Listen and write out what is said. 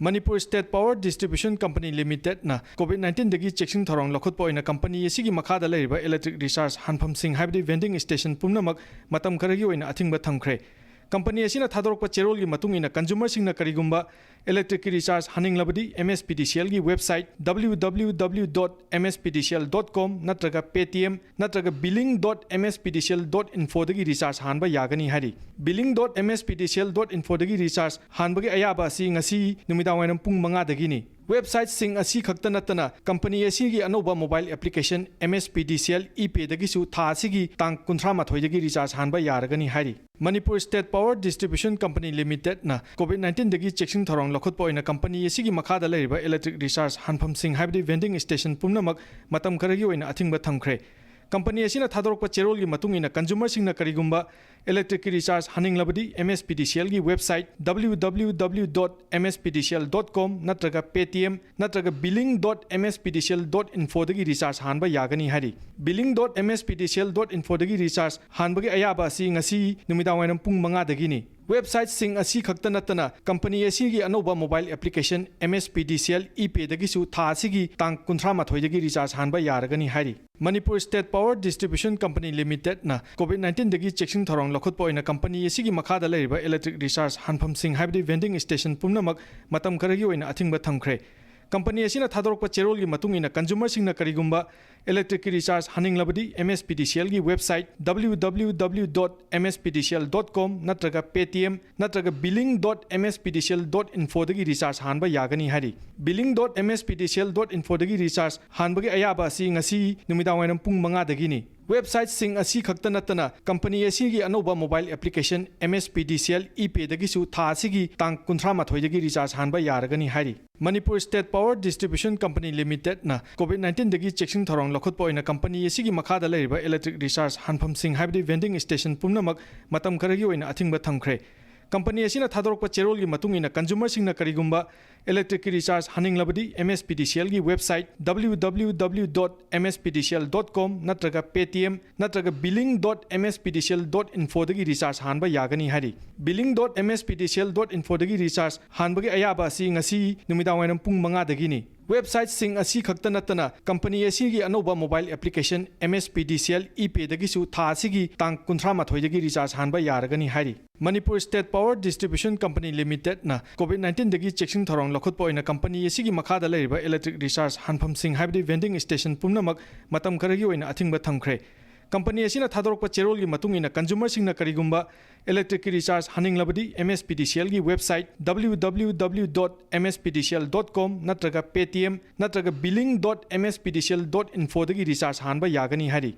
Manipur State Power Distribution Company Limited na COVID-19 dagi checking thorong lakhutpa oina company asigi makhada leriba electric recharge hanpham sing habdi vending station pumnamak matam kharagi oina athingba thamkhre. Company asina thadorokpa cherol gi matung ina consumer singna karigumba electric recharge haning labadi Mspdcl gi website www.mspdcl.com natraga paytm natraga billing.mspdcl.info dagi recharge hanba yagani hari billing.mspdcl.info dagi recharge hanbagi ayaba asi ngasi numidawainam pung 5 dagi ni website sing asi khakta natana company asi gi anoba mobile application Mspdcl e-pay dagi su tha asigi tang 38 dagi recharge hanba yaragani hari Manipur State Power Distribution Company Limited na COVID-19 dagi checking thorong lakhutpa oina company asigi makhada leriba electric recharge hanpham sing habdi vending station pumnamak matam kharagi oina athingba thamkhre. Company asina thadorokpa cherol gi matung ina consumer singna karigumba electric recharge haning labadi Mspdcl gi website www.mspdcl.com natraga paytm natraga billing.mspdcl.info dagi recharge hanba yagani hari billing.mspdcl.info dagi recharge hanbagi ayaba asi ngasi numidawainam pung 5 dagi ni website sing asi khakta natana company asi gi anoba mobile application Mspdcl e-pay dagi su tha asigi tang 38 dagi recharge hanba yaragani hari Manipur State Power Distribution Company Limited na COVID-19 dagi checking thorong lakhutpa oina company asigi makhada leriba electric recharge hanpham sing habdi vending station pumnamak matam kharagi oina athingba thamkhre. Company asina thadorokpa cherol gi matung ina consumer singna karigumba electric recharge haning labadi Mspdcl gi website www.mspdcl.com natraga paytm natraga billing.mspdcl.info dagi recharge hanba yagani hari billing.mspdcl.info dagi recharge hanbagi ayaba asi ngasi numidawainam pung 5 dagi ni website sing asi khakta natana company asigi anoba mobile application Mspdcl e-pay dagi su tha asigi tang 38 dagi recharge hanba yaragani hari Manipur State Power Distribution Company Limited na COVID-19 dagi checking thorong lakhutpa oina company asigi makhada leriba electric recharge hanpham sing habdi vending station pumnamak matam kharagi oina athingba thamkhre. Company asina thadorokpa cherol gi matung ina consumer singna karigumba electric recharge haning labadi Mspdcl gi website www.mspdcl.com natraga paytm natraga billing.mspdcl.info dagi recharge hanba yagani hari billing.mspdcl.info dagi recharge hanbagi ayaba asi ngasi numidawainam pung 5 dagi ni website sing asi khakta natana company asigi anoba mobile application Mspdcl e-pay dagi su tha asigi tang 38 dagi recharge hanba yaragani hari Manipur State Power Distribution Company Limited na COVID-19 dagi checking thorong lakhutpa oina company asigi makhada leriba electric recharge hanpham sing habdi vending station pumnamak matam kharagi oina athingba thamkhre. Company asina thadorokpa cherol gi matung ina consumer singna karigumba electric recharge haning labadi Mspdcl gi website www.mspdcl.com natraga paytm natraga billing.mspdcl.info dagi recharge hanba yagani hari